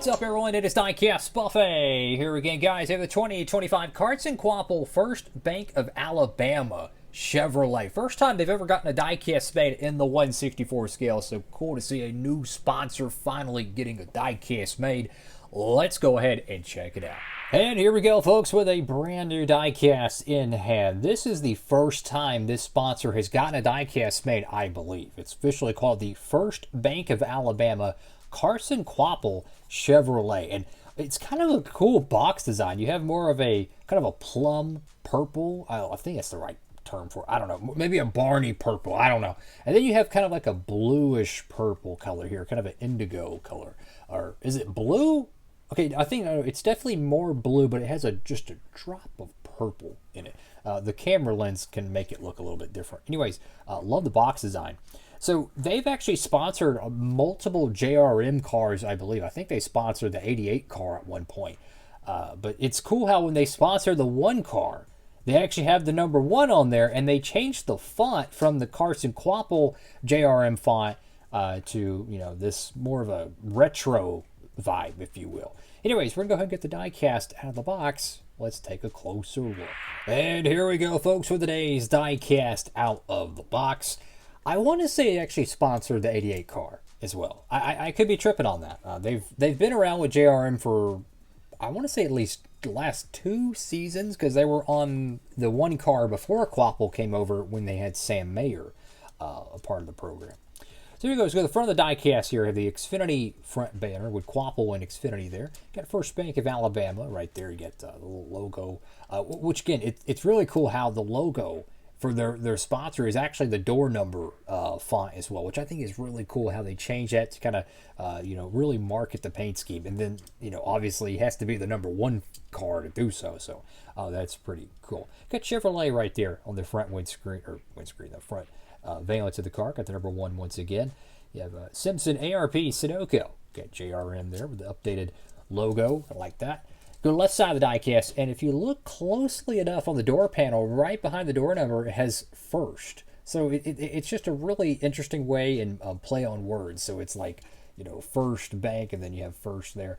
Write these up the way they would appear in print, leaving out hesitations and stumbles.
What's up, everyone? It is Diecastbuffet here again, guys. We have the 2025 Carson Kvapil First Bank of Alabama Chevrolet. First time they've ever gotten a diecast made in the 164 scale, so cool to see a new sponsor finally getting a diecast made. Let's go ahead and check it out. And here we go, folks, with a brand new diecast in hand. This is the first time this sponsor has gotten a diecast made, I believe. It's officially called the First Bank of Alabama Carson Kvapil Chevrolet, and it's kind of a cool box design. You have more of a kind of a plum purple. I think that's the right term for it. I don't know, maybe a Barney purple, I don't know. And then you have kind of like a bluish purple color here, kind of an indigo color. Or is it blue? Okay, I think it's definitely more blue, but it has just a drop of purple in it. The camera lens can make it look a little bit different. Anyways, love the box design. So they've actually sponsored multiple JRM cars, I believe. I think they sponsored the 88 car at one point. But it's cool how when they sponsor the one car, they actually have the number 1 on there, and they changed the font from the Carson Kvapil JRM font to, you know, this more of a retro vibe, if you will. Anyways, we're going to go ahead and get the diecast out of the box. Let's take a closer look. And here we go, folks, with today's diecast out of the box. I want to say it actually sponsored the 88 car as well. I could be tripping on that. They've been around with JRM for, I want to say, at least the last 2 seasons, because they were on the one car before Kvapil came over when they had Sam Mayer a part of the program. So here we go. Let's go to the front of the diecast here. I have the Xfinity front banner with Kvapil and Xfinity there. Got First Bank of Alabama right there. You get the little logo, which again, it's really cool how the logo for their sponsor is actually the door number font as well, which I think is really cool how they change that to kind of, you know, really market the paint scheme. And then, you know, obviously it has to be the number 1 car to do so. So that's pretty cool. Got Chevrolet right there on the front the front valence of the car. Got the number 1 once again. You have Simpson ARP Sunoco. Got JRM there with the updated logo. I like that. Go to the left side of the diecast, and if you look closely enough on the door panel, right behind the door number, it has First. So it's just a really interesting way and play on words. So it's like, you know, First Bank, and then you have First there.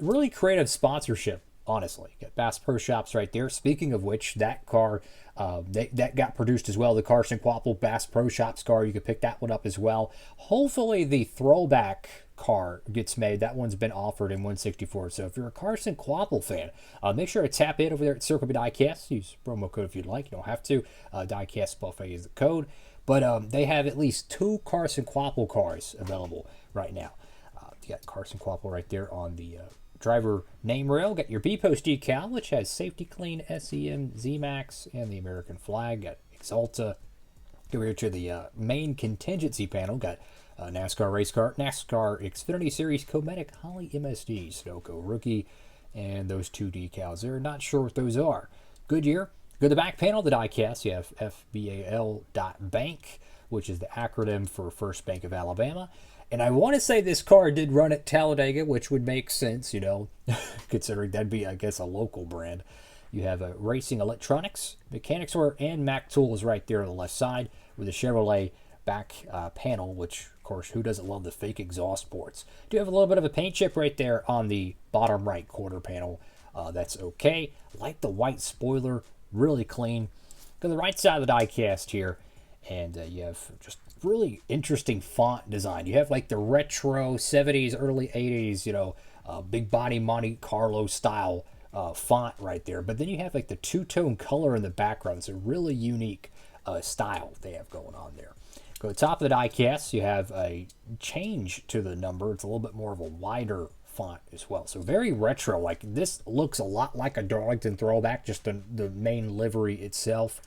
Really creative sponsorship, honestly. Got Bass Pro Shops right there. Speaking of which, that car, that got produced as well. The Carson Kvapil Bass Pro Shops car, you could pick that one up as well. Hopefully the throwback car gets made. That one's been offered in 164. So if you're a Carson Kvapil fan, make sure to tap in over there at Circle B Diecast. Use promo code if you'd like. You don't have to. Diecastbuffet is the code. But they have at least 2 Carson Kvapil cars available right now. You got Carson Kvapil right there on the driver name rail. Got your B Post decal, which has Safety Clean, SEM, ZMAX, and the American flag. Got Exalta. Go here to the main contingency panel. Got NASCAR race car, NASCAR Xfinity Series Cometic Holly MSD, Sunoco rookie, and those 2 decals there. Not sure what those are. Goodyear. Go to the back panel of the diecast. You have FBAL.bank, which is the acronym for First Bank of Alabama. And I want to say this car did run at Talladega, which would make sense, you know, considering that'd be, I guess, a local brand. You have Racing Electronics, Mechanics Wear, and Mac Tools right there on the left side with the Chevrolet back panel, which, of course, who doesn't love the fake exhaust ports? Do have a little bit of a paint chip right there on the bottom right quarter panel. That's okay. Like the white spoiler, really clean. Go to the right side of the diecast here, and you have just really interesting font design. You have like the retro 70s, early 80s, you know, big body Monte Carlo style font right there. But then you have like the 2-tone color in the background. It's a really unique style they have going on there. Go to the top of the diecast. You have a change to the number. It's a little bit more of a wider font as well. So very retro. Like this looks a lot like a Darlington throwback, just the main livery itself.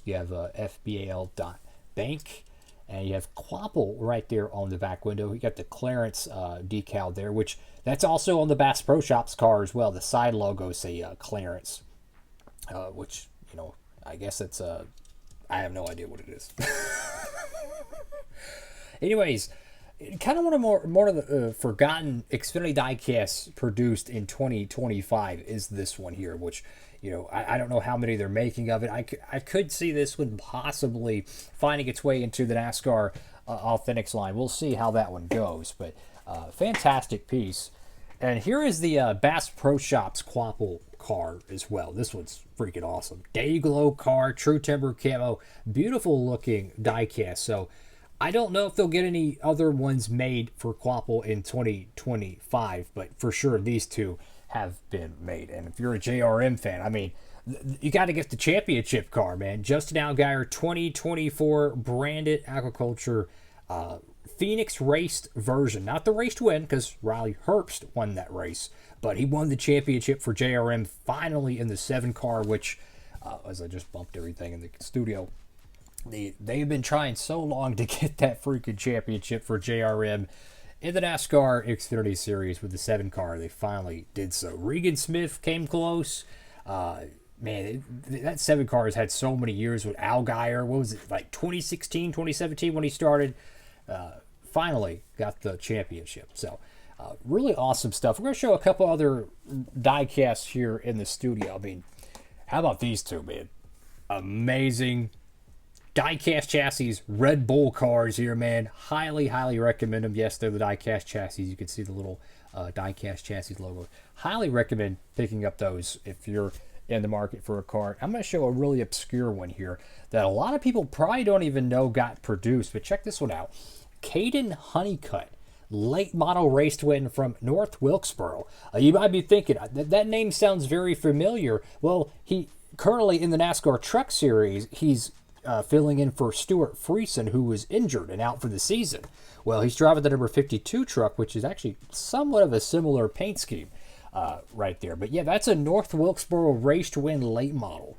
You have FBAL.bank. And you have Kvapil right there on the back window. You got the clearance decal there, which that's also on the Bass Pro Shops car as well. The side logo say clearance, which, you know, I guess it's I have no idea what it is. Anyways, kind of one of more of the forgotten Xfinity diecasts produced in 2025 is this one here, which, you know, I don't know how many they're making of it. I could see this one possibly finding its way into the NASCAR Authentics line. We'll see how that one goes, but fantastic piece. And here is the Bass Pro Shops Kvapil car as well. This one's freaking awesome. Day glow car, true timber camo, beautiful looking diecast. So I don't know if they'll get any other ones made for Kvapil in 2025, but for sure these two have been made. And if you're a JRM fan, I mean, you got to get the championship car, man. Justin Allgaier 2024 branded agriculture Phoenix raced version. Not the race to win, because Riley Herbst won that race, but he won the championship for JRM finally in the 7 car, which, as I just bumped everything in the studio, they've been trying so long to get that freaking championship for JRM in the NASCAR Xfinity Series with the 7 car. They finally did so. Regan Smith came close. Man, that 7 car has had so many years with Allgaier. What was it, like 2016, 2017 when he started? Finally got the championship. So really awesome stuff. We're going to show a couple other diecasts here in the studio. I mean, how about these two, man? Amazing diecast chassis, Red Bull cars here, man. Highly, highly recommend them. Yes, they're the diecast chassis. You can see the little diecast chassis logo. Highly recommend picking up those if you're in the market for a car. I'm going to show a really obscure one here that a lot of people probably don't even know got produced, but check this one out. Caden Honeycutt, late model race win from North Wilkesboro. You might be thinking, that name sounds very familiar. Well, he currently in the NASCAR Truck Series, he's filling in for Stuart Friesen, who was injured and out for the season. Well, he's driving the number 52 truck, which is actually somewhat of a similar paint scheme right there. But yeah, that's a North Wilkesboro race to win late model.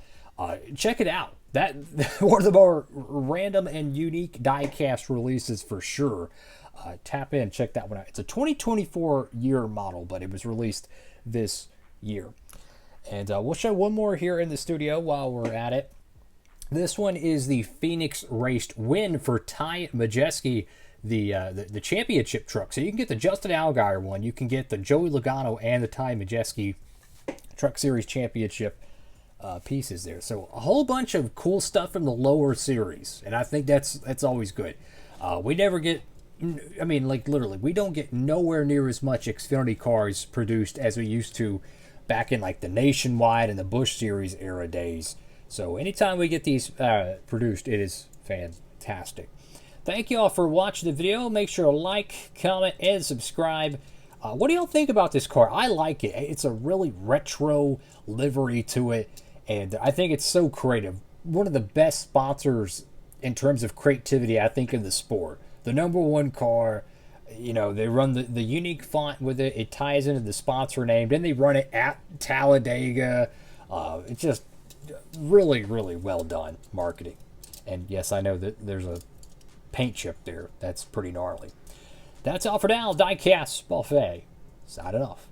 Check it out. That one of the more random and unique diecast releases for sure. Tap in, check that one out. It's a 2024 year model, but it was released this year. And we'll show one more here in the studio while we're at it. This one is the Phoenix raced win for Ty Majeski, the championship truck. So you can get the Justin Allgaier one, you can get the Joey Logano and the Ty Majeski Truck Series Championship pieces there. So a whole bunch of cool stuff from the lower series, and I think that's always good. We never get, I mean, like literally, we don't get nowhere near as much Xfinity cars produced as we used to back in like the Nationwide and the Busch Series era days. So anytime we get these produced, it is fantastic. Thank you all for watching the video. Make sure to like, comment, and subscribe. What do y'all think about this car? I like it. It's a really retro livery to it, and I think it's so creative. One of the best sponsors in terms of creativity, I think, in the sport. The #1 car, you know, they run the unique font with it. It ties into the sponsor name. Then they run it at Talladega. It's just really, really well done marketing. And yes, I know that there's a paint chip there. That's pretty gnarly. That's all for now. Diecastbuffet signing off.